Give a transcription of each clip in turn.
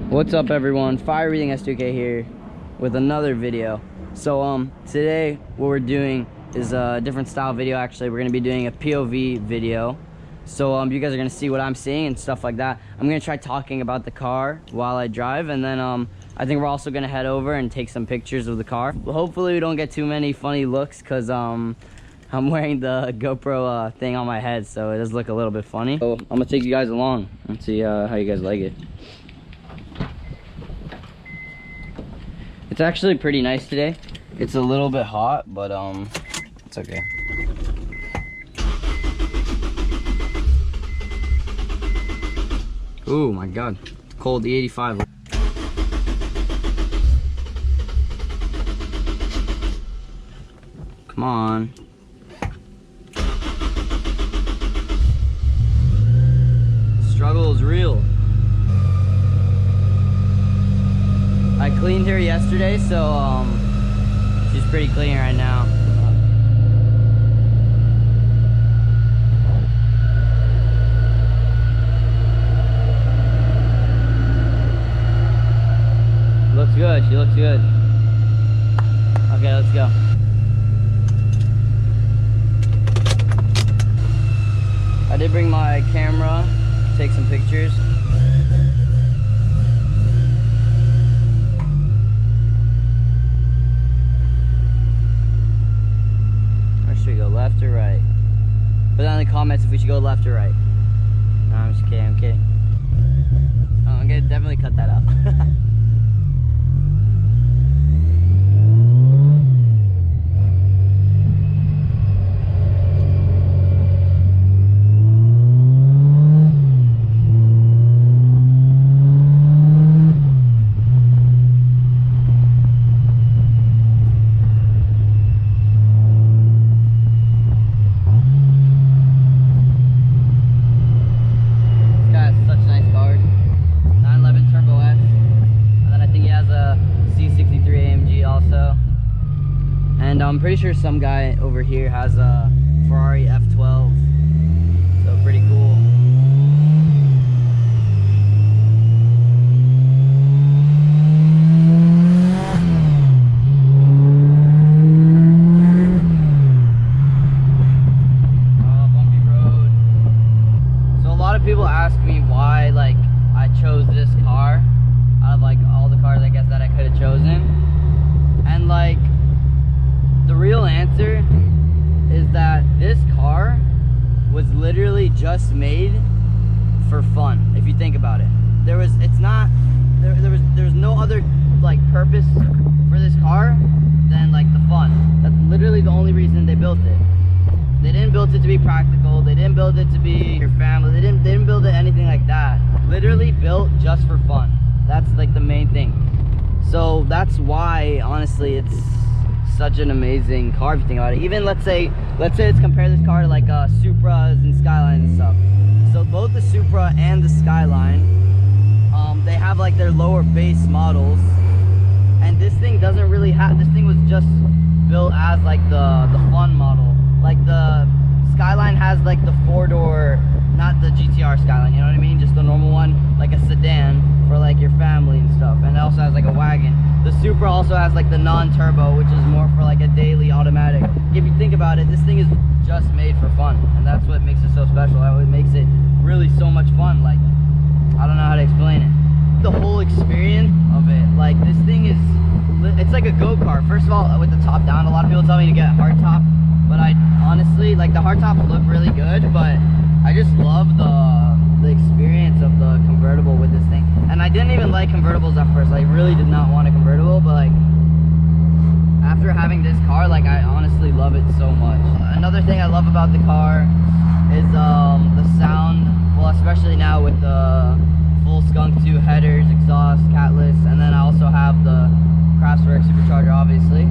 What's up everyone, Fire Breathing S2K here with another video. So today what we're doing is a different style video. Actually, we're going to be doing a POV video. So you guys are going to see what I'm seeing and stuff like that. I'm going to try talking about the car while I drive, and then I think we're also going to head over and take some pictures of the car. Hopefully we don't get too many funny looks because I'm wearing the GoPro thing on my head, so it does look a little bit funny. So I'm going to take you guys along and see how you guys like it. It's actually pretty nice today. It's a little bit hot, but it's okay. Oh my god, it's cold, the 85. Come on. The struggle is real. I cleaned her yesterday, so she's pretty clean right now. Looks good, she looks good. Okay, let's go. I did bring my camera to take some pictures. Left or right? Put down in the comments if we should go left or right. No, I'm just kidding, I'm kidding. Oh, I'm gonna definitely cut that out. And I'm pretty sure some guy over here has a Ferrari F12, so pretty cool. Bumpy road. So a lot of people ask me why like I chose this car out of like all the cars I guess that I could have chosen, and like the real answer is that this car was literally just made for fun. If you think about it, there's no other like purpose for this car than like the fun. That's literally the only reason they built it. They didn't build it to be practical. They didn't build it to be your family. They didn't build it anything like that. Literally built just for fun. That's like the main thing. So that's why honestly it's such an amazing car if you think about it. Even let's say let's compare this car to like Supras and Skylines and stuff. So both the Supra and the Skyline, they have like their lower base models, and this thing doesn't really have. This thing was just built as like the fun model. Like the Skyline has like the 4-door, not the GTR Skyline, you know what I mean? Just the normal one, like a sedan for like your family and stuff. And it also has like a wagon. The Supra also has like the non-turbo, which is more for like a daily automatic. If you think about it, this thing is just made for fun, and that's what makes it so special. That what makes it really so much fun. Like, I don't know how to explain it. The whole experience of it, like this thing is, it's like a go-kart. First of all, with the top down, a lot of people tell me to get hardtop, but I honestly, like the hardtops look really good, but I just love the experience of the convertible with this thing. And I didn't even like convertibles at first. I really did not want a convertible, but like after having this car, like I honestly love it so much. Another thing I love about the car is the sound. Well, especially now with the full Skunk 2 headers, exhaust, catless, and then I also have the Kraftwerk supercharger obviously.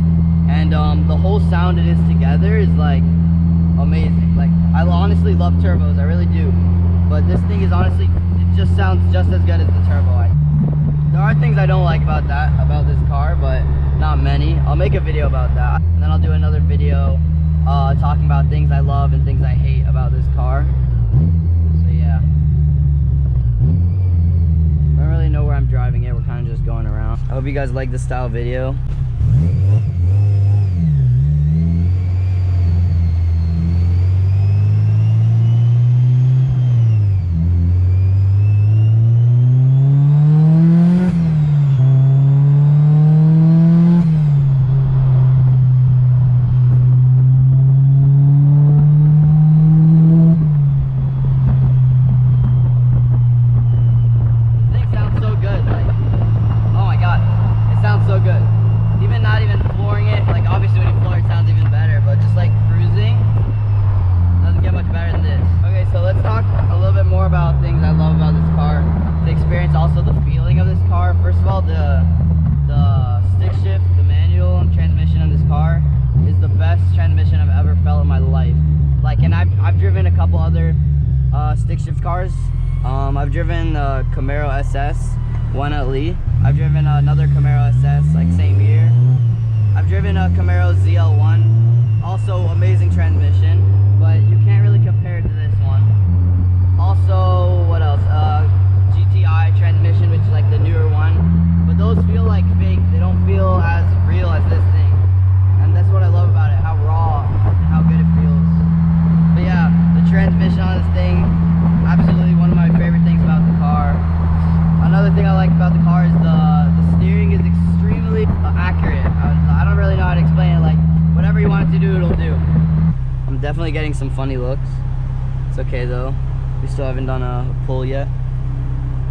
And the whole sound it is together is like amazing. Like I honestly love turbos, I really do. But this thing is honestly, it just sounds just as good as the turbo. There are things I don't like about this car, but not many. I'll make a video about that, and then I'll do another video talking about things I love and things I hate about this car. So yeah, I don't really know where I'm driving it hope you guys like this style video. Also the feeling of this car. First of all, the stick shift, the manual transmission of this car is the best transmission I've ever felt in my life. Like, and I've driven a couple other stick shift cars. I've driven Camaro SS, one at Lee. I've driven another Camaro SS, like same year. I've driven a Camaro ZL1, also amazing transmission, but you can't really compare it to this one. Also, what else? GTI transmission, which is like the newer one, but those feel like fake. They don't feel as real as this thing, and that's what I love about it, how raw and how good it feels. But yeah, the transmission on this thing, absolutely one of my favorite things about the car. Another thing I like about the car is the steering is extremely accurate. I don't really know how to explain it. Like, whatever you want it to do, it'll do. I'm definitely getting some funny looks. It's okay though. We still haven't done a pull yet.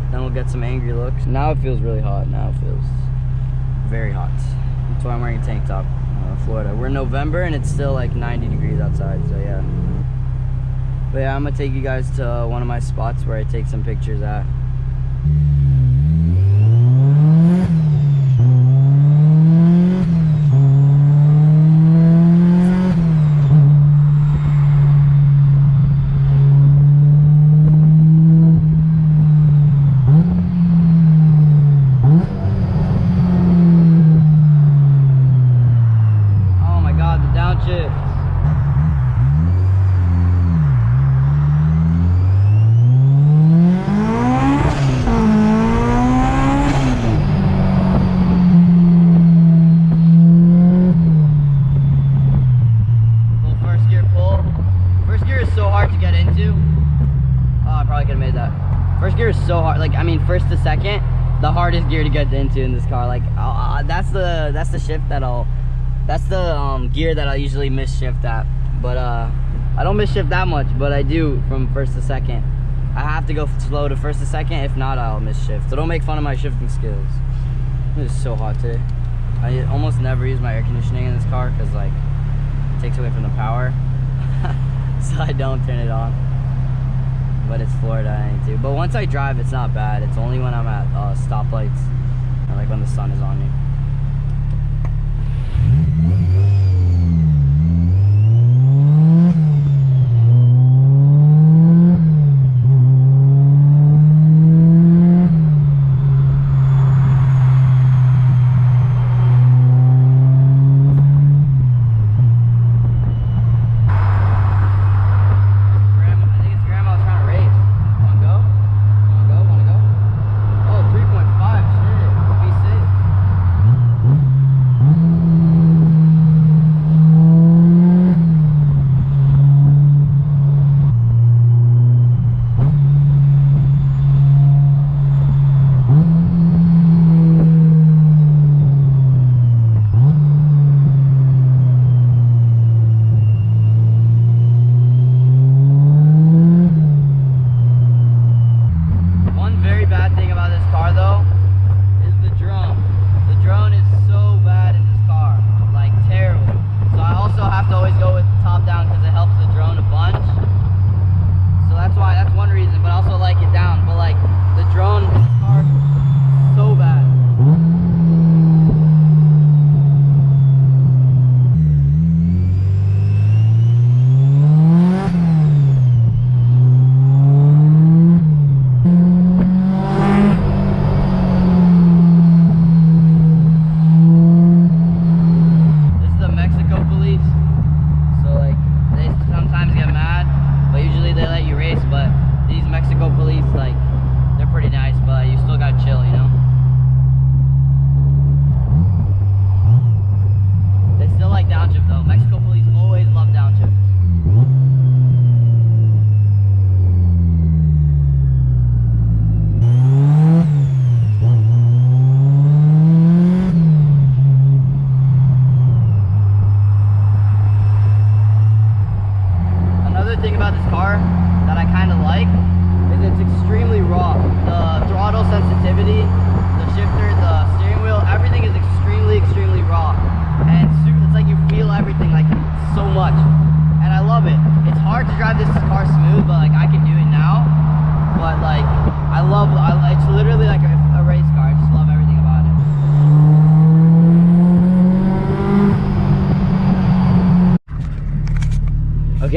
Then we'll get some angry looks. Now it feels really hot. Now it feels very hot. That's why I'm wearing a tank top. Florida. We're in November and it's still like 90 degrees outside, so yeah. But yeah, I'm gonna take you guys to one of my spots where I take some pictures at. First gear is so hard. Like, I mean, first to second, the hardest gear to get into in this car. Like, that's the shift that's the gear that I usually miss shift at. But I don't miss shift that much, but I do from first to second. I have to go slow to first to second. If not, I'll miss shift. So don't make fun of my shifting skills. It is so hot today. I almost never use my air conditioning in this car because like it takes away from the power. So I don't turn it on. But it's Florida, I need to. But once I drive, it's not bad. It's only when I'm at stoplights or like when the sun is on me.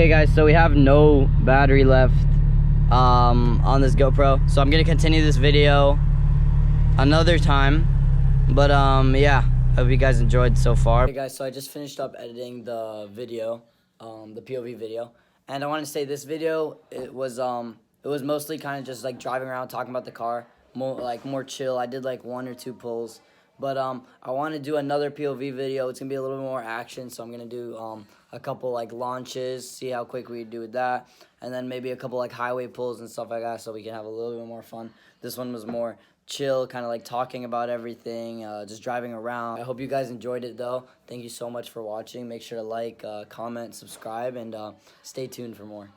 Okay guys, so we have no battery left on this GoPro, so I'm gonna continue this video another time. But yeah, hope you guys enjoyed so far. Hey guys, so I just finished up editing the video, the POV video, and I want to say this video, it was mostly kind of just like driving around talking about the car, more chill. I did like 1 or 2 pulls, but I want to do another POV video. It's gonna be a little bit more action, so I'm gonna do a couple like launches, see how quick we do with that, and then maybe a couple like highway pulls and stuff like that, so we can have a little bit more fun. This one was more chill, kind of like talking about everything, just driving around. I hope you guys enjoyed it though. Thank you so much for watching. Make sure to like, comment, subscribe, and stay tuned for more.